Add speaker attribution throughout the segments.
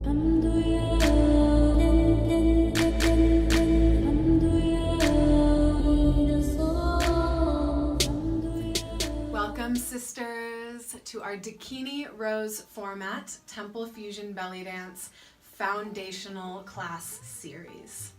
Speaker 1: Welcome, sisters, to our Dakini Rose Format Temple Fusion Belly Dance Foundational Class Series.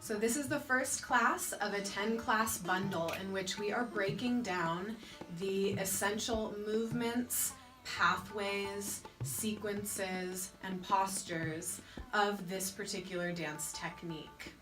Speaker 1: So this is the first class of a 10-class bundle in which we are breaking down the essential movements, pathways, sequences, and postures of this particular dance technique.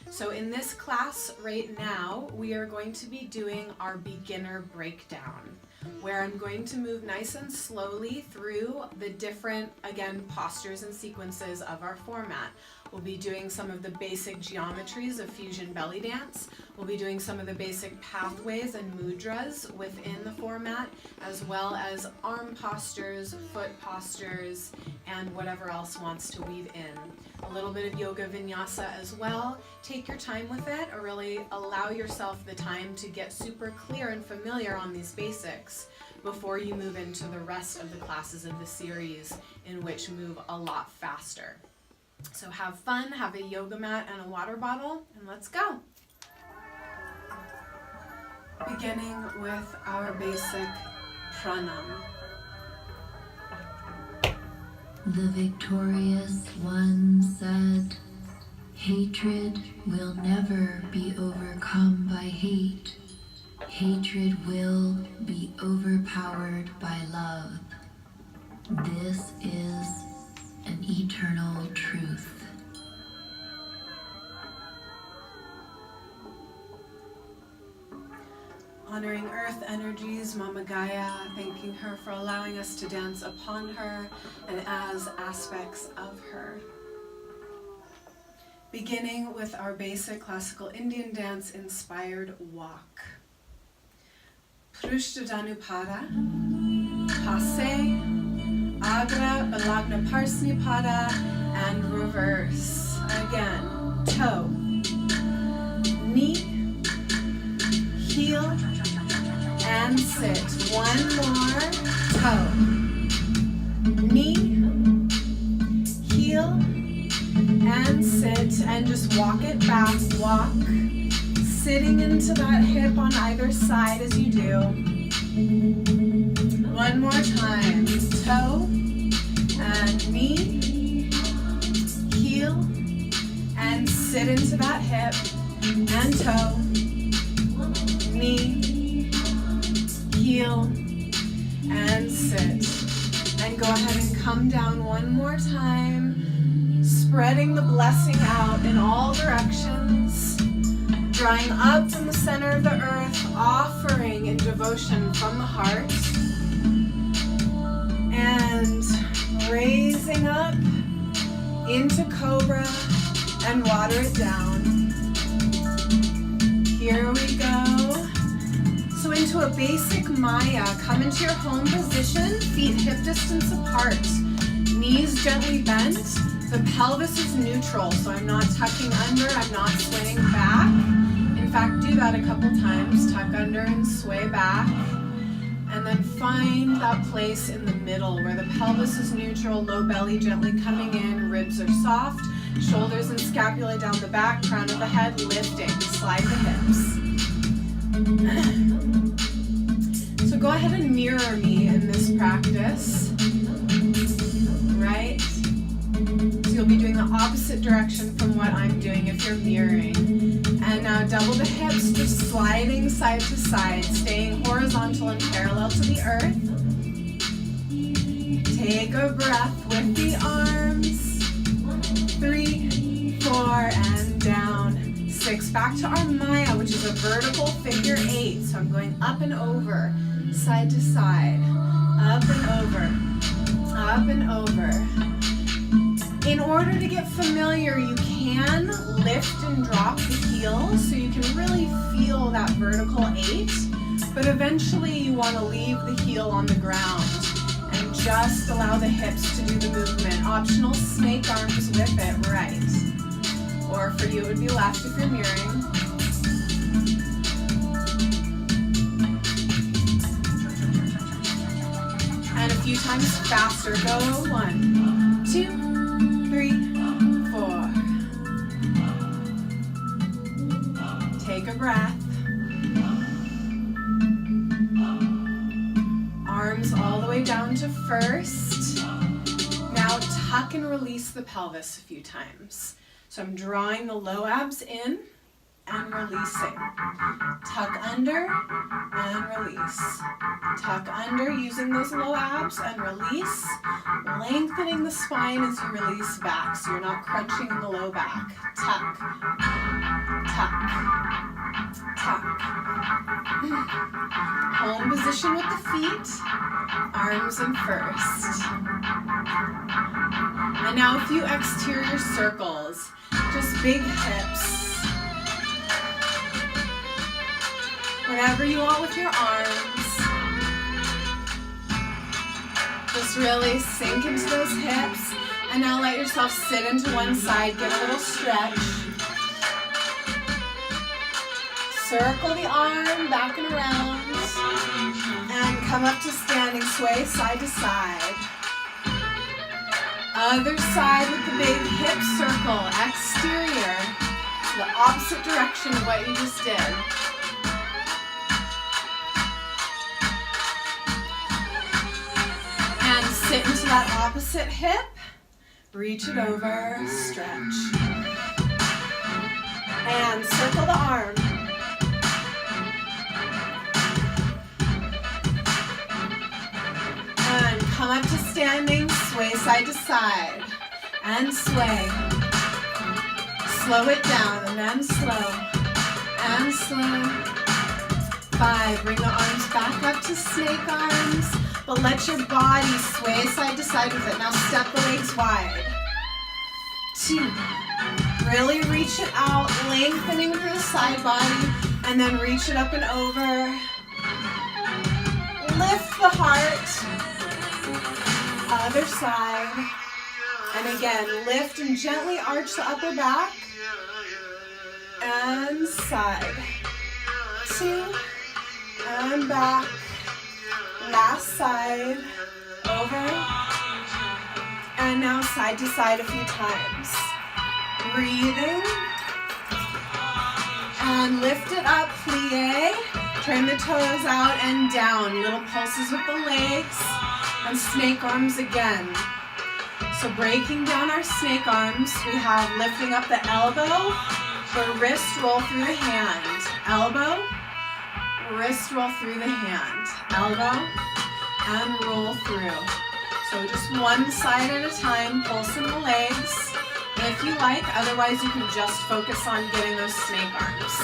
Speaker 1: So in this class right now, we are going to be doing our beginner breakdown, where I'm going to move nice and slowly through the different, again, postures and sequences of our format. We'll be doing some of the basic geometries of fusion belly dance. We'll be doing some of the basic pathways and mudras within the format, as well as arm postures, foot postures, and whatever else wants to weave in. A little bit of yoga vinyasa as well. Take your time with it, or really allow yourself the time to get super clear and familiar on these basics before you move into the rest of the classes of the series, in which move a lot faster. So have fun, have a yoga mat and a water bottle, and let's go. Beginning with our basic pranam.
Speaker 2: The victorious one said, "Hatred will never be overcome by hate. Hatred will be overpowered by love. This is an eternal truth."
Speaker 1: Honoring earth energies, Mama Gaia, thanking her for allowing us to dance upon her and as aspects of her. Beginning with our basic classical Indian dance inspired walk. Prushtadhanupada, Passe, Agra, Balagna Parsnipada, and reverse. Again, toe, knee, heel, and sit. One more, toe, knee, heel, and sit, and just walk it back, walk, sitting into that hip on either side as you do. One more time, toe, and knee, heel, and sit into that hip, and toe, knee, heel, and sit. And go ahead and come down one more time, spreading the blessing out in all directions, drawing up from the center of the earth, offering in devotion from the heart, and raising up into Cobra and water it down. Here we go. So into a basic Maya, come into your home position, feet hip distance apart, knees gently bent, the pelvis is neutral, so I'm not tucking under, I'm not swaying back. In fact, do that a couple times, tuck under and sway back. And then find that place in the middle where the pelvis is neutral, low belly gently coming in, ribs are soft, shoulders and scapula down the back, crown of the head lifting, slide the hips. So go ahead and mirror me in this practice, right? So you'll be doing the opposite direction from what I'm doing if you're mirroring. And now double the hips, just sliding side to side, staying horizontal and parallel to the earth. Take a breath with the arms. 3, 4, and down. 6, back to our Maya, which is a vertical figure 8. So I'm going up and over, side to side, up and over, up and over. In order to get familiar, you can lift and drop the heels so you can really feel that vertical 8, but eventually you want to leave the heel on the ground and just allow the hips to do the movement. Optional snake arms with it, right. Or for you it would be left if you're mirroring. And a few times faster. Go 1, 2, breath. Arms all the way down to first. Now tuck and release the pelvis a few times. So I'm drawing the low abs in and releasing. Tuck under and release. Tuck under using those low abs and release. Lengthening the spine as you release back so you're not crunching in the low back. Tuck, tuck, tuck. Home position with the feet. Arms in first. And now a few exterior circles. Just big hips. Whatever you want with your arms. Just really sink into those hips. And now let yourself sit into one side, get a little stretch. Circle the arm back and around. And come up to standing, sway side to side. Other side with the big hip circle, exterior. The opposite direction of what you just did. Sit into that opposite hip, reach it over, stretch. And circle the arm. And come up to standing, sway side to side. And sway. Slow it down, and then slow. And slow. 5, bring the arms back up to snake arms. But let your body sway side to side with it. Now step the legs wide. 2. Really reach it out, lengthening through the side body, and then reach it up and over. Lift the heart. Other side. And again, lift and gently arch the upper back. And side. 2. And back. Last side, over, and now side to side a few times. Breathing, and lift it up, plie, turn the toes out and down, little pulses with the legs, and snake arms again. So breaking down our snake arms, we have lifting up the elbow, the wrist roll through the hand, elbow, wrist roll through the hand, elbow, and roll through. So just one side at a time, pulse in the legs if you like, otherwise you can just focus on getting those snake arms.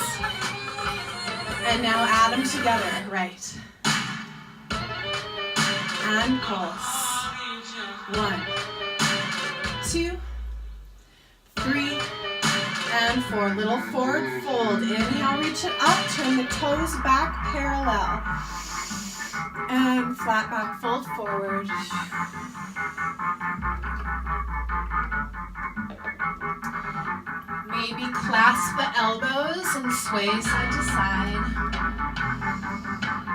Speaker 1: And now add them together, right. And pulse. 1, 2, 3, and 4. Little forward fold. Inhale, reach it up. Turn the toes back parallel. And flat back fold forward. Maybe clasp the elbows and sway side to side.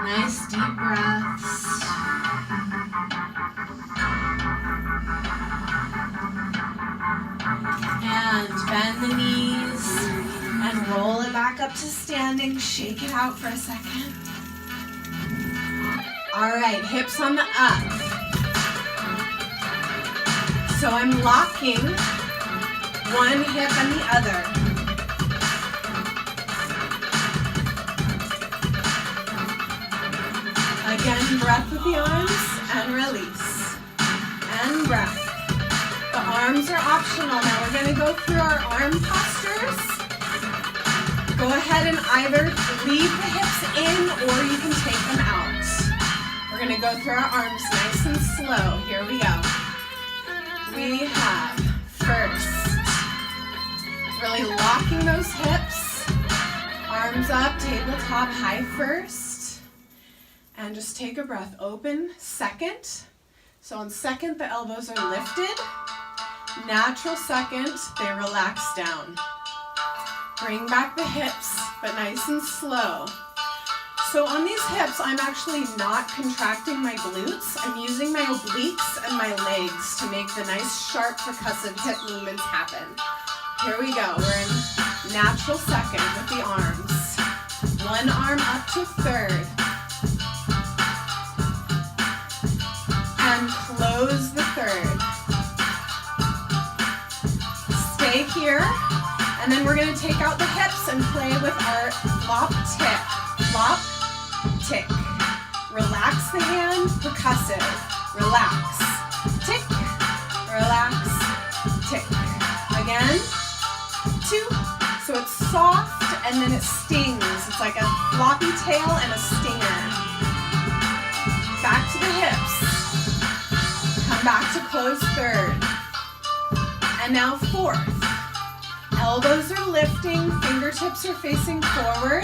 Speaker 1: Nice deep breaths. And bend the knees and roll it back up to standing. Shake it out for a second. All right, hips on the up. So I'm locking one hip and the other. Again, breath with the arms and release. And breath. The arms are optional. Now we're going to go through our arm postures. Go ahead and either leave the hips in or you can take them out. We're going to go through our arms nice and slow. Here we go. We have first, really locking those hips. Arms up, tabletop high first. And just take a breath. Open. Second. So on second, the elbows are lifted. Natural second, they relax down. Bring back the hips, but nice and slow. So on these hips, I'm actually not contracting my glutes. I'm using my obliques and my legs to make the nice, sharp, percussive hip movements happen. Here we go. We're in natural second with the arms. One arm up to third. And close the third. Stay here. And then we're going to take out the hips and play with our flop, tick. Flop, tick. Relax the hand, percussive. Relax. Tick. Relax. Tick. Again. 2. So it's soft and then it stings. It's like a floppy tail and a stinger. Back to the hips. Come back to close third. And now fourth. Elbows are lifting, fingertips are facing forward.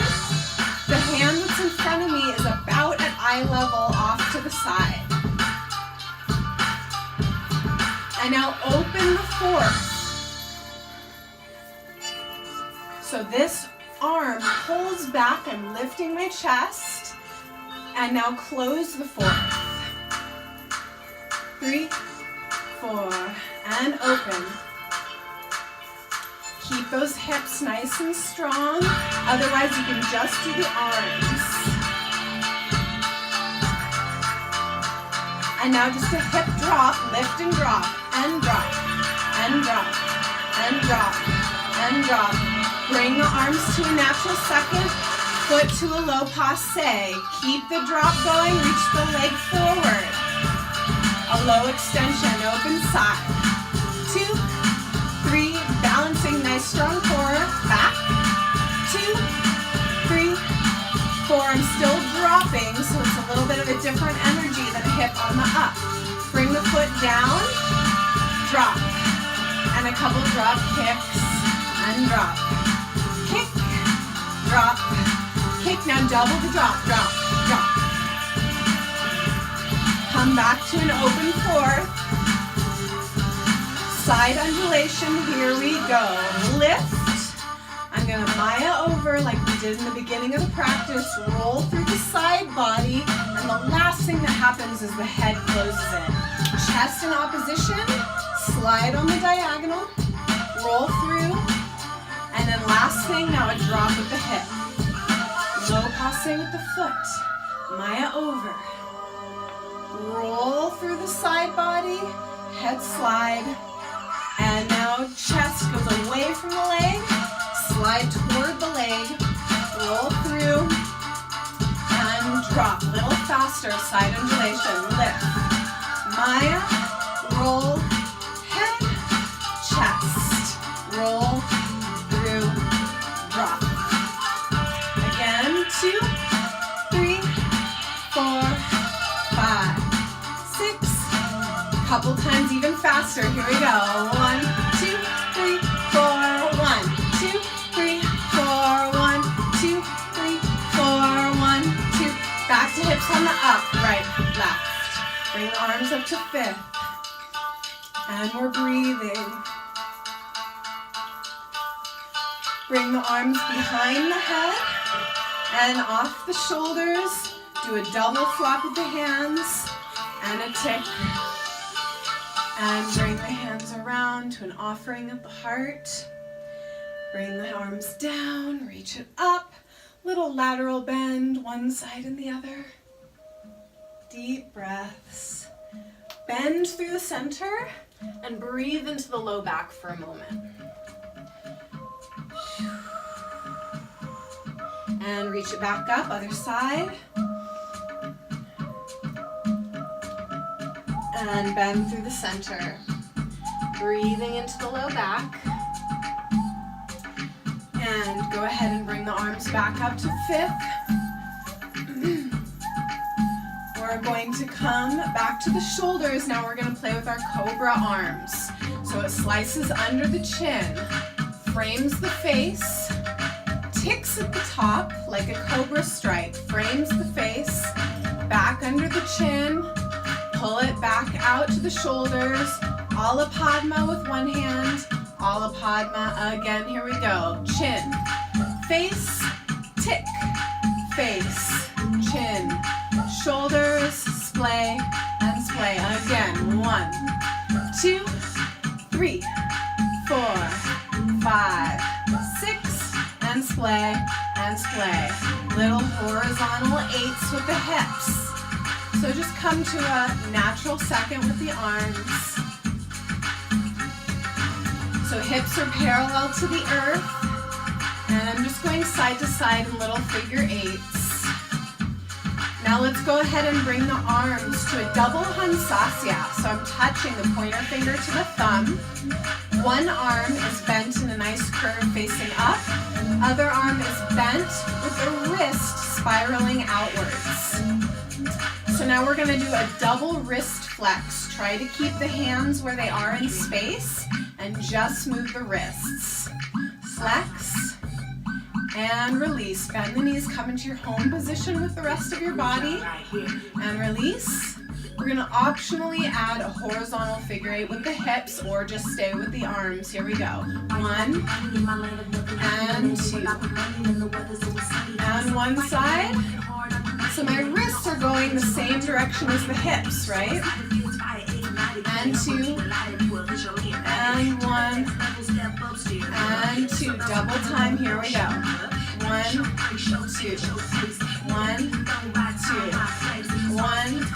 Speaker 1: The hand that's in front of me is about at eye level off to the side. And now open the fourth. So this arm pulls back, I'm lifting my chest. And now close the fourth. 3, 4, and open. Keep those hips nice and strong. Otherwise, you can just do the arms. And now just a hip drop, lift and drop, and drop, and drop, and drop, and drop. Bring the arms to a natural second, foot to a low passe. Keep the drop going, reach the leg forward. A low extension, open side. 2, 3, balancing, nice strong core, back. 2, 3, 4, I'm still dropping, so it's a little bit of a different energy than a hip on the up. Bring the foot down, drop, and a couple drop kicks, and drop. Kick, drop, kick, now double the drop, drop, drop. Come back to an open fourth. Side undulation, here we go. Lift. I'm going to Maya over like we did in the beginning of the practice. Roll through the side body, and the last thing that happens is the head closes in. Chest in opposition, slide on the diagonal, roll through, and then last thing, now a drop with the hip. Low passe with the foot. Maya over. Roll through the side body, head slide. And now chest goes away from the leg, slide toward the leg, roll through, and drop. A little faster, side undulation, lift. Maya, roll, head, chest, roll, through, drop. Again, 2, 3, 4, 5, 6. Couple times even faster. Here we go. 1, 2, 3, 4. 1, 2, 3, 4. 1, 2, 3, 4. 1, 2. Back to hips on the up, right, left. Bring the arms up to fifth. And we're breathing. Bring the arms behind the head and off the shoulders. Do a double flop with the hands and a tick. And bring the hands around to an offering at the heart. Bring the arms down, reach it up. Little lateral bend, one side and the other. Deep breaths. Bend through the center and breathe into the low back for a moment. And reach it back up, other side. And bend through the center. Breathing into the low back. And go ahead and bring the arms back up to fifth. We're going to come back to the shoulders. Now we're going to play with our Cobra Arms. So it slices under the chin, frames the face, ticks at the top like a cobra stripe, frames the face, back under the chin, pull it back out to the shoulders, Ala Padma with one hand, Ala Padma again, here we go, chin, face, tick, face, chin, shoulders, splay, and splay, again, 1, 2, 3, 4, 5, 6, and splay, Hands play. Little horizontal 8s with the hips. So just come to a natural second with the arms. So hips are parallel to the earth. And I'm just going side to side in little figure 8s. Now let's go ahead and bring the arms to a double Hansasya. So I'm touching the pointer finger to the thumb. One arm is bent in a nice curve facing up. Other arm is bent with the wrist spiraling outwards. So now we're going to do a double wrist flex. Try to keep the hands where they are in space and just move the wrists. Flex and release. Bend the knees, come into your home position with the rest of your body and release. We're going to optionally add a horizontal figure 8 with the hips or just stay with the arms. Here we go. 1 and 2 and one side. So my wrists are going the same direction as the hips, right? And 2 and 1 and 2. Double time. Here we go. 1, 2, 1, 2, 1,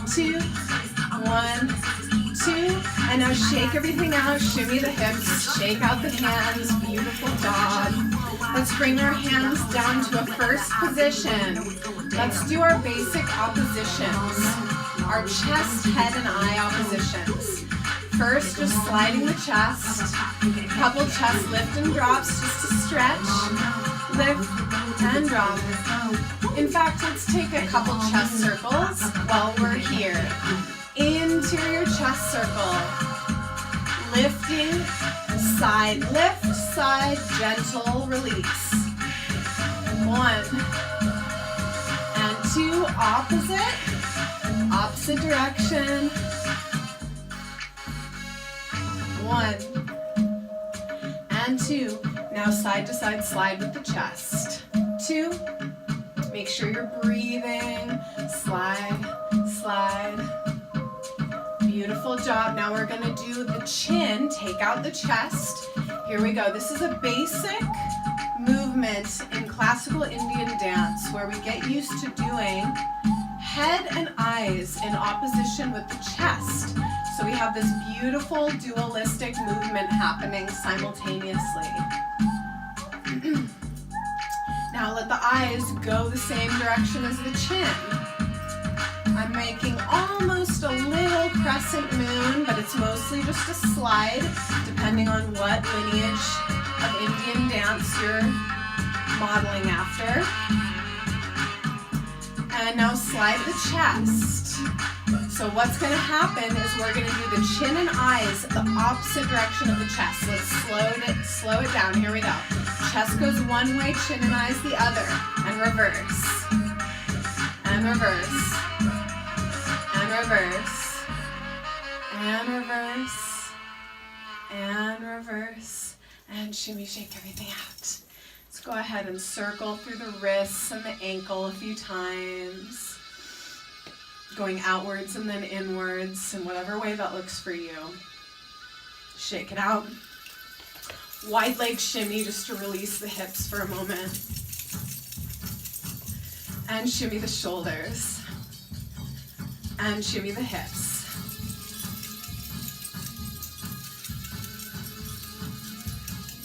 Speaker 1: 2, 1, 2. And now shake everything out. Shimmy the hips. Shake out the hands. Beautiful job. Let's bring our hands down to a first position. Let's do our basic oppositions. Our chest, head, and eye oppositions. First, just sliding the chest. Couple chest lift and drops just to stretch. Lift and drop. In fact, let's take a couple chest circles while we're here. Interior chest circle. Lifting, side lift, side gentle release. 1 and 2, opposite direction. 1 and 2. Now side to side slide with the chest. 2. Make sure you're breathing. Slide, slide. Beautiful job. Now we're going to do the chin. Take out the chest. Here we go. This is a basic movement in classical Indian dance where we get used to doing head and eyes in opposition with the chest. So we have this beautiful dualistic movement happening simultaneously. Now let the eyes go the same direction as the chin. I'm making almost a little crescent moon, but it's mostly just a slide, depending on what lineage of Indian dance you're modeling after. And now slide the chest. So what's going to happen is we're going to do the chin and eyes the opposite direction of the chest. Let's slow it down. Here we go. Chest goes one way, chin and eyes the other. And reverse. And reverse. And reverse. And reverse. And reverse. And shimmy, shake everything out. Let's go ahead and circle through the wrists and the ankle a few times. Going outwards and then inwards in whatever way that looks for you. Shake it out. Wide leg shimmy just to release the hips for a moment. And shimmy the shoulders. And shimmy the hips.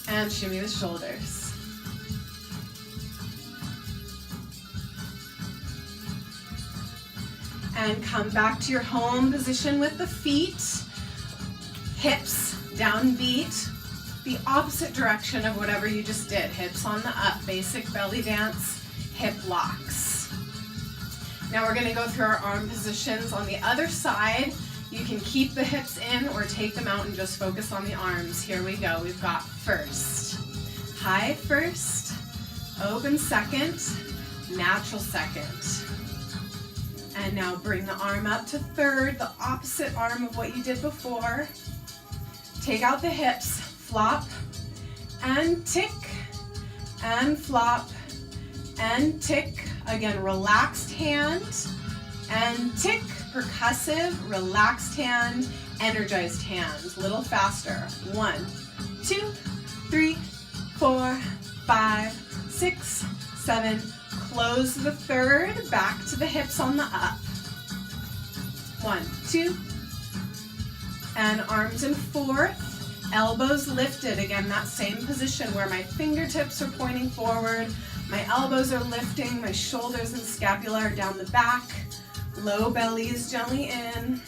Speaker 1: And shimmy the shoulders. And come back to your home position with the feet. Hips downbeat. The opposite direction of whatever you just did. Hips on the up. Basic belly dance. Hip locks. Now we're going to go through our arm positions on the other side. You can keep the hips in or take them out and just focus on the arms. Here we go. We've got first. High first. Open second. Natural second. And now bring the arm up to third, the opposite arm of what you did before. Take out the hips, flop, and tick, and flop, and tick. Again, relaxed hand, and tick, percussive, relaxed hand, energized hand. Little faster. 1, 2, 3, 4, 5, 6, 7, close the third, back to the hips on the up. 1, 2, and arms in 4th, elbows lifted. Again, that same position where my fingertips are pointing forward, my elbows are lifting, my shoulders and scapula are down the back, low belly is gently in,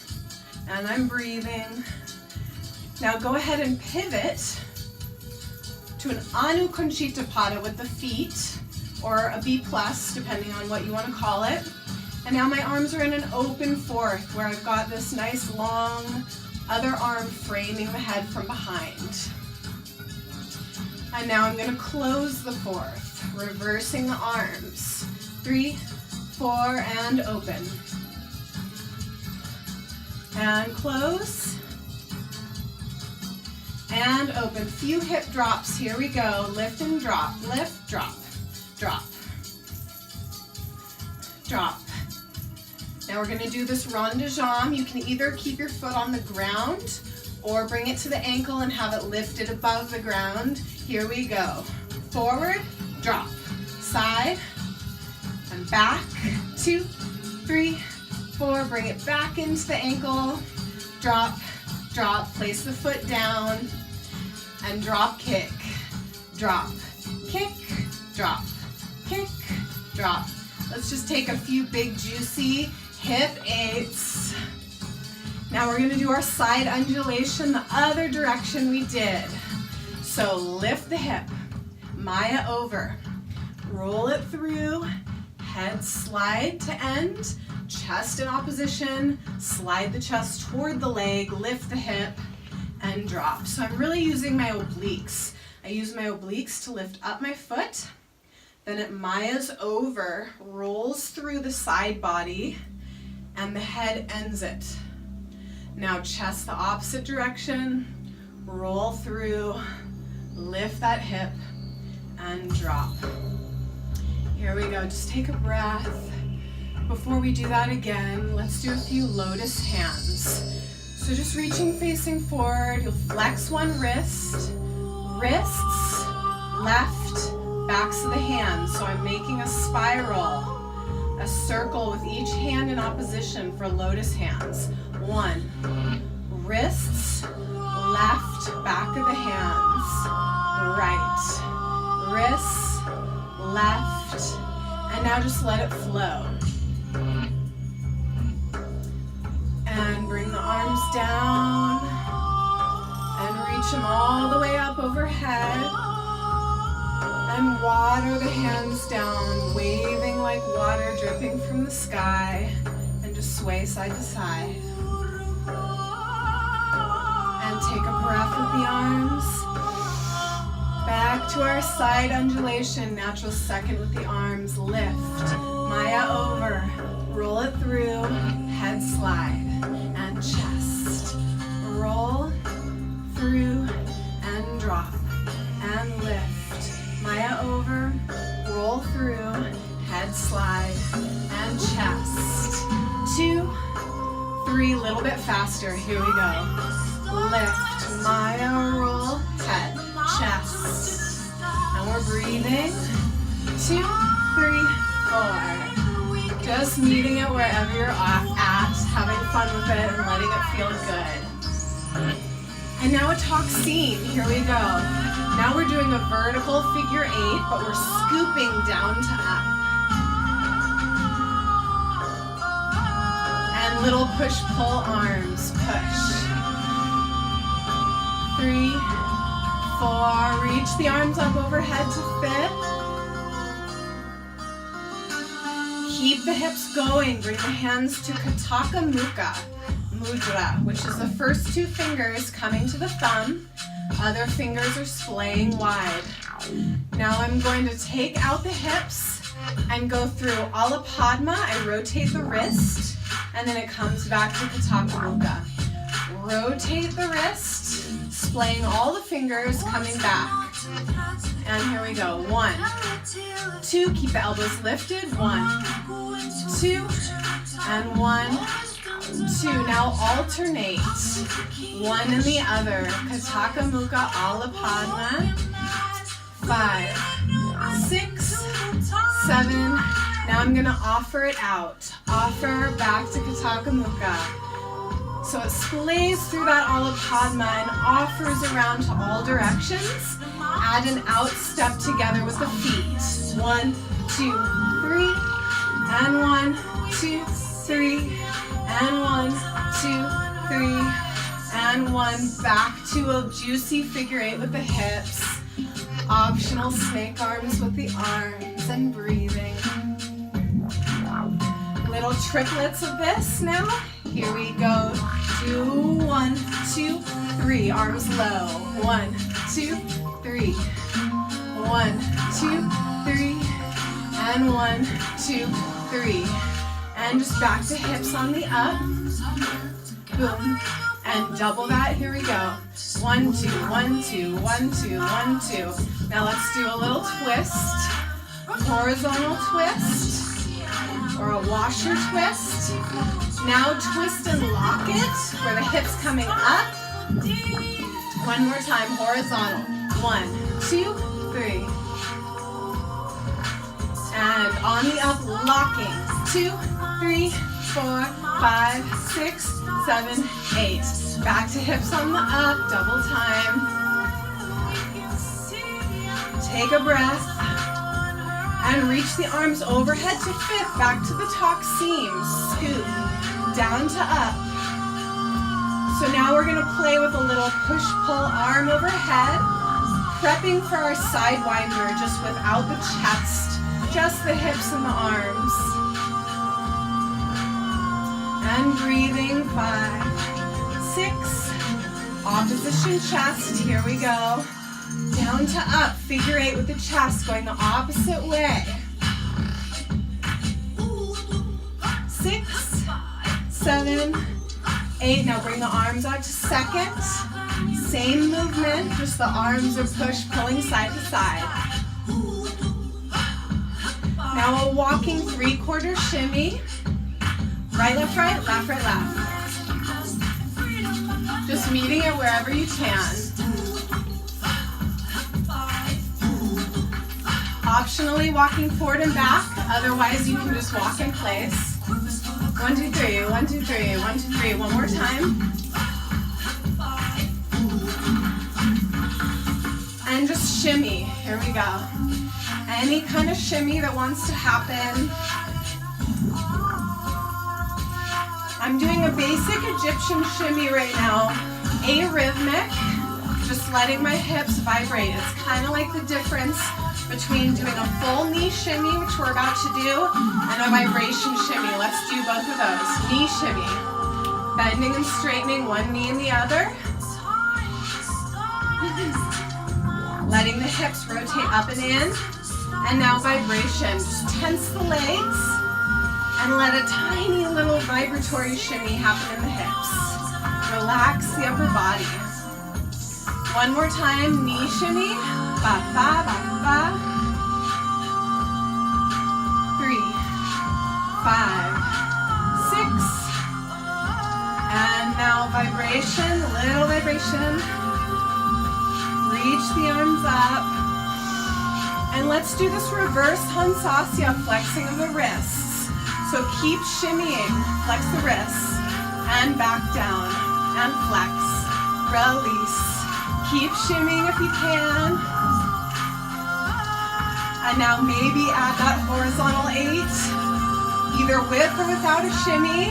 Speaker 1: and I'm breathing. Now go ahead and pivot to an Anukonchita Pada with the feet, or a B+, depending on what you want to call it. And now my arms are in an open 4th, where I've got this nice long other arm framing the head from behind. And now I'm going to close the 4th, reversing the arms. 3, 4, and open. And close. And open. Few hip drops. Here we go. Lift and drop. Lift, drop, drop, drop. Now we're going to do this rond de jambe. You can either keep your foot on the ground or bring it to the ankle and have it lifted above the ground. Here we go. Forward, drop, side, and back. 2, 3, 4. Bring it back into the ankle. Drop, drop. Place the foot down and drop, kick, drop, kick, drop, kick, drop. Let's just take a few big juicy hip 8s. Now we're going to do our side undulation the other direction we did. So lift the hip, Maya over, roll it through, head slide to end, chest in opposition, slide the chest toward the leg, lift the hip, and drop. So I'm really using my obliques. I use my obliques to lift up my foot, then it Maya's over, rolls through the side body, and the head ends it. Now chest the opposite direction, roll through, lift that hip, and drop. Here we go, just take a breath. Before we do that again, let's do a few Lotus Hands. So just reaching facing forward, you'll flex one wrist, wrists, left, backs of the hands. So I'm making a spiral, a circle with each hand in opposition for Lotus Hands. 1, wrists, left, back of the hands, right, wrists, left, and now just let it flow. And bring the arms down and reach them all the way up overhead. And water the hands down, waving like water dripping from the sky, and just sway side to side. And take a breath with the arms. Back to our side undulation, natural second with the arms. Lift, Maya over, roll it through, head slide, and chest. Roll through and drop, and lift. Maya over, roll through, head slide, and chest. 2, 3, a little bit faster. Here we go. Lift, Maya, roll, head, chest. And we're breathing. 2, 3, 4. Just meeting it wherever you're at, having fun with it and letting it feel good. And now a toxine. Here we go. Now we're doing a vertical figure 8, but we're scooping down to up. And little push-pull arms, push. 3, 4, reach the arms up overhead to fit. Keep the hips going, bring the hands to Kataka Mukha Mudra, which is the first 2 fingers coming to the thumb. Other fingers are splaying wide. Now I'm going to take out the hips and go through Alapadma. I rotate the wrist, and then it comes back to Kataka Mukha. Rotate the wrist, splaying all the fingers, coming back. And here we go. 1, 2, keep the elbows lifted. 1, 2, and 1, 2. Now alternate. One and the other. Kataka Mukha Alapadma. 5, 6, 7. Now I'm gonna offer it out. Offer back to Kataka Mukha. So it splays through that Ala Padma and offers around to all directions. Add an out step together with the feet. 1, 2, 3. And 1, 2, 3. And 1, 2, 3. And 1. Back to a juicy figure 8 with the hips. Optional snake arms with the arms and breathing. Little triplets of this now. Here we go. Do 1, 2, 3. Arms low. 1, 2, 3. 1, 2, 3. And 1, 2, 3. And just back to hips on the up. Boom. And double that. Here we go. 1, 2, 1, 2, 1, 2, 1, 2. Now let's do a little twist. Horizontal twist. Or a washer twist. Now twist and lock it, where the hips coming up. One more time, horizontal. 1, 2, 3. And on the up, locking. 2, 3, 4, 5, 6, 7, 8. Back to hips on the up, double time. Take a breath. And reach the arms overhead to 5th, back to the talk seam. Scoop, down to up. So now we're gonna play with a little push-pull arm overhead, prepping for our side winder, just without the chest, just the hips and the arms. And breathing, 5, 6, opposition chest, here we go. Down to up, figure 8 with the chest, going the opposite way. 6, 7, 8. Now bring the arms out to 2nd. Same movement, just the arms are pushed, pulling side to side. Now a walking 3/4 shimmy. Right, left, left, right, left. Just meeting it wherever you can. Optionally walking forward and back, otherwise you can just walk in place. 1, 2, 3, 1, 2, 3, 1, 2, 3. One more time. And just shimmy, here we go. Any kind of shimmy that wants to happen. I'm doing a basic Egyptian shimmy right now, arrhythmic, just letting my hips vibrate. It's kind of like the difference between doing a full knee shimmy, which we're about to do, and a vibration shimmy. Let's do both of those. Knee shimmy. Bending and straightening one knee and the other. Letting the hips rotate up and in. And now vibration. Just tense the legs and let a tiny little vibratory shimmy happen in the hips. Relax the upper body. One more time, knee shimmy. Ba, ba, ba, ba. 3, 5, 6. And now vibration, little vibration. Reach the arms up. And let's do this reverse Hansasya, flexing of the wrists. So keep shimmying, flex the wrists, and back down, and flex, release. Keep shimmying if you can. And now maybe add that horizontal 8, either with or without a shimmy.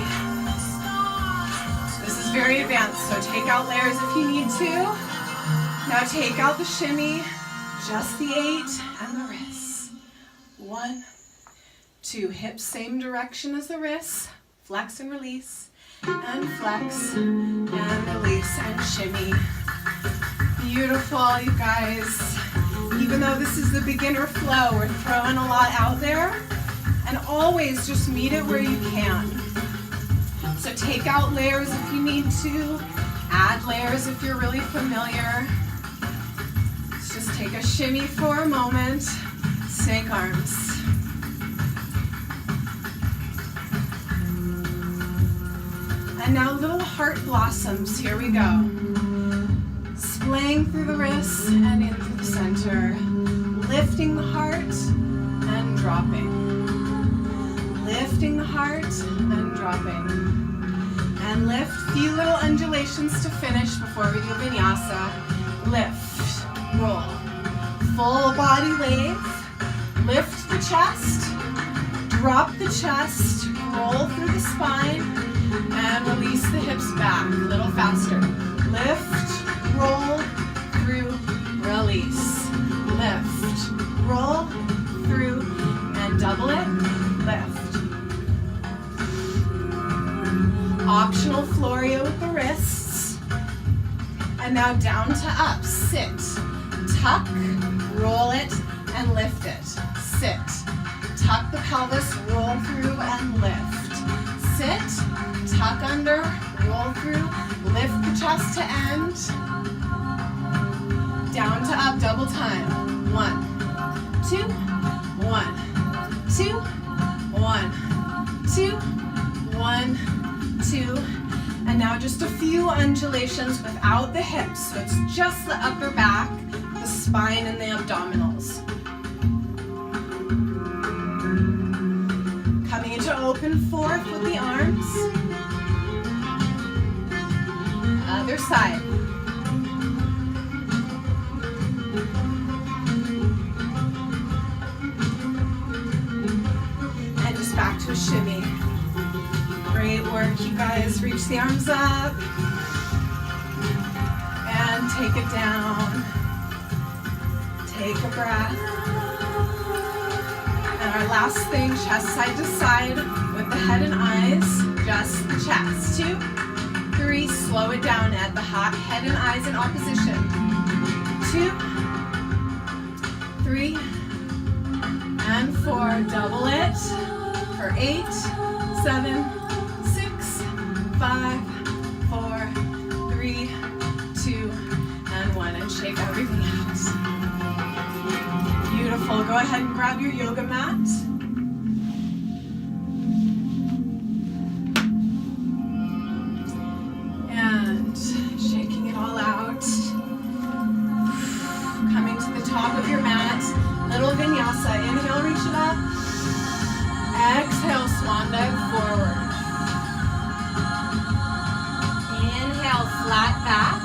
Speaker 1: This is very advanced, so take out layers if you need to. Now take out the shimmy, just the 8 and the wrists. 1, 2, hips same direction as the wrists. Flex and release, and flex, and release, and shimmy. Beautiful, you guys. Even though this is the beginner flow, we're throwing a lot out there. And always just meet it where you can. So take out layers if you need to. Add layers if you're really familiar. Let's just take a shimmy for a moment. Snake arms. And now little heart blossoms. Here we go. Splaying through the wrists and in through the center. Lifting the heart and dropping. Lifting the heart and dropping. And lift. Few little undulations to finish before we do vinyasa. Lift, roll. Full body wave. Lift the chest. Drop the chest. Roll through the spine. And release the hips back. A little faster. Lift, roll, through, release. Lift, roll, through, and double it. Lift. Optional Florio with the wrists. And now down to up. Sit. Tuck, roll it, and lift it. Sit. Tuck the pelvis, roll through, and lift. Sit. Tuck under, roll through, lift the chest to end. Down to up, double time. 1, 2, 1, 2, 1, 2, 1, 2. And now just a few undulations without the hips. So it's just the upper back, the spine, and the abdominals. Coming into open fourth with the arms. Other side. And just back to a shimmy. Great work, you guys. Reach the arms up. And take it down. Take a breath. And our last thing, chest side to side with the head and eyes. Just the chest. 2, 3, slow it down at the head and eyes in opposition. 2, 3, and 4. Double it for 8, 7, 6, 5, 4, 3, 2, and 1. And shake everything out. Beautiful. Go ahead and grab your yoga mat. Shaking it all out. Coming to the top of your mat. Little vinyasa. Inhale, reach it up. Exhale, swan dive forward. Inhale, flat back.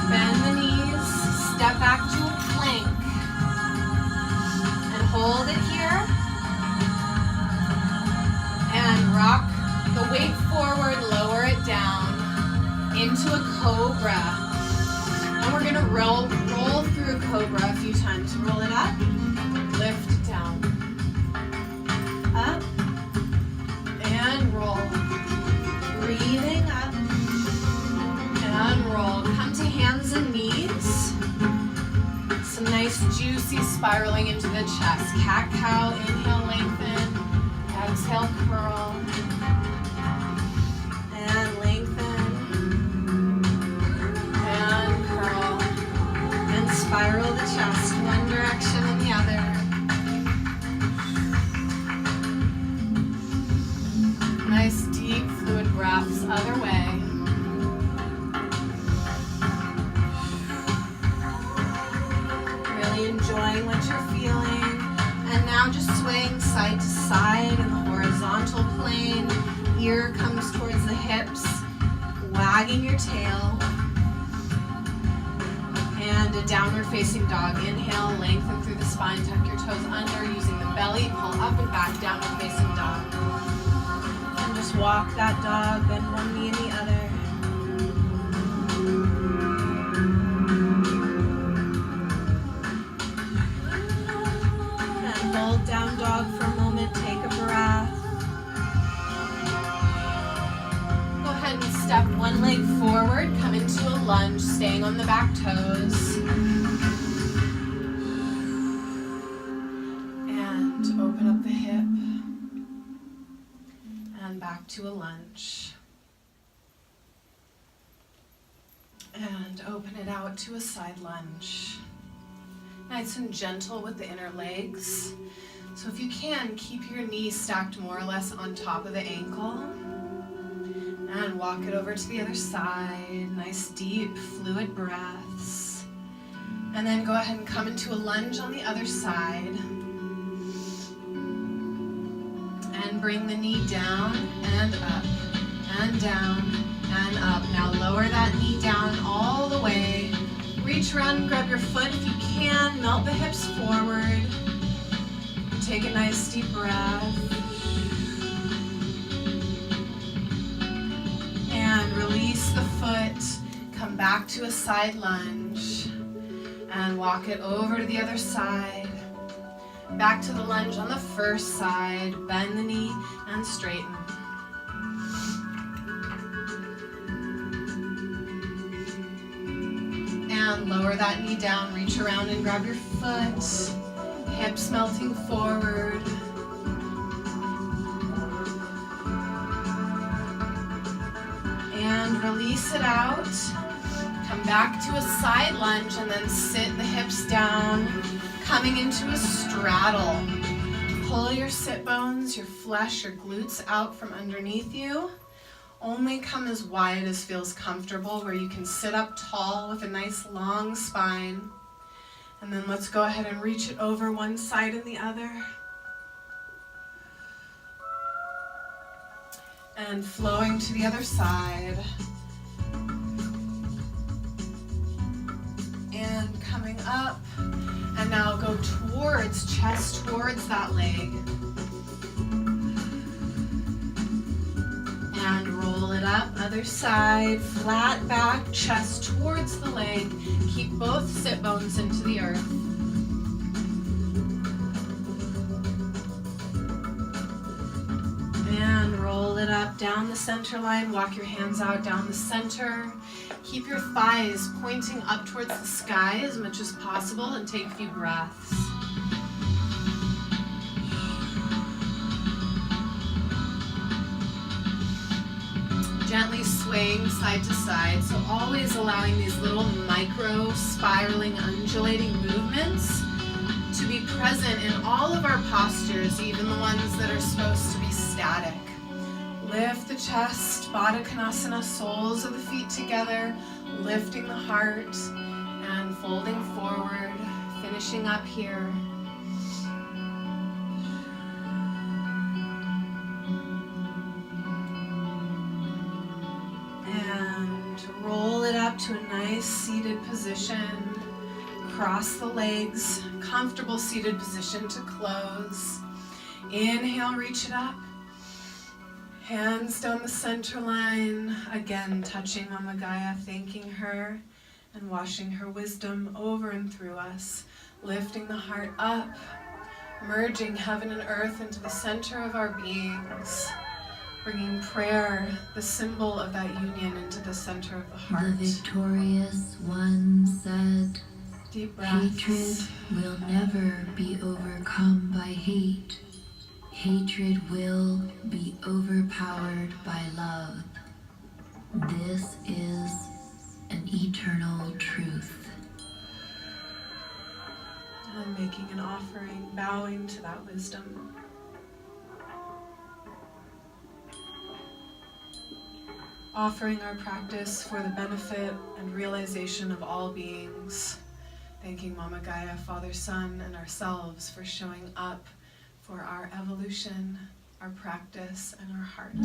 Speaker 1: Bend the knees. Step back to a plank. And hold it here. And rock the weight forward, lower it down into a cobra. And we're gonna roll through a cobra a few times. Roll it up, lift it down. Up, and roll. Breathing up, and roll. Come to hands and knees. Some nice juicy spiraling into the chest. Cat-cow, inhale, lengthen. Exhale, curl. And lengthen. And curl. And spiral the chest one direction and the other. Nice deep fluid breaths other way. Really enjoying what you're feeling. And now just swaying side to side in the horizontal plane. Ear comes towards the hips, wagging your tail. And a downward facing dog. Inhale, lengthen through the spine, tuck your toes under, using the belly, pull up and back, downward facing dog. And just walk that dog, bend one knee and the other. And hold down dog for a moment, take a breath. Go ahead and step one leg forward, come into a lunge, staying on the back toes. And open up the hip. And back to a lunge. And open it out to a side lunge. Nice and gentle with the inner legs. So if you can, keep your knees stacked more or less on top of the ankle. And walk it over to the other side. Nice deep fluid breaths. And then go ahead and come into a lunge on the other side. bring the knee down and up and down and up. Now lower that knee down all the way. Reach around and grab your foot if you can. Melt the hips forward. Take a nice deep breath. And release the foot. Come back to a side lunge. And walk it over to the other side. Back to the lunge on the first side. Bend the knee and straighten. And lower that knee down. Reach around and grab your foot. Hips melting forward. And release it out. Come back to a side lunge and then sit the hips down, coming into a straddle. Pull your sit bones, your flesh, your glutes out from underneath you. Only come as wide as feels comfortable, where you can sit up tall with a nice long spine. And then let's go ahead and reach it over one side and the other. And flowing to the other side. And coming up. And now go towards, chest towards that leg. And roll it up, other side, flat back, chest towards the leg. Keep both sit bones into the earth. And roll it up down the center line. Walk your hands out down the center. Keep your thighs pointing up towards the sky as much as possible and take a few breaths. Gently swaying side to side, so always allowing these little micro spiraling, undulating movements to be present in all of our postures, even the ones that are supposed to be static. Lift the chest, Baddha Konasana, soles of the feet together, lifting the heart and folding forward, finishing up here. And roll it up to a nice seated position. Cross the legs, comfortable seated position to close. Inhale, reach it up. Hands down the center line, again touching Mama Gaia, thanking her and washing her wisdom over and through us, lifting the heart up, merging heaven and earth into the center of our beings, bringing prayer, the symbol of that union, into the center of the heart.
Speaker 2: The victorious one said,
Speaker 1: Deep breaths.
Speaker 2: Hatred will never be overcome by hate. Hatred will be overpowered by love. This is an eternal truth.
Speaker 1: And making an offering, bowing to that wisdom. Offering our practice for the benefit and realization of all beings. Thanking Mama Gaia, Father, Son, and ourselves for showing up for our evolution, our practice, and our heart.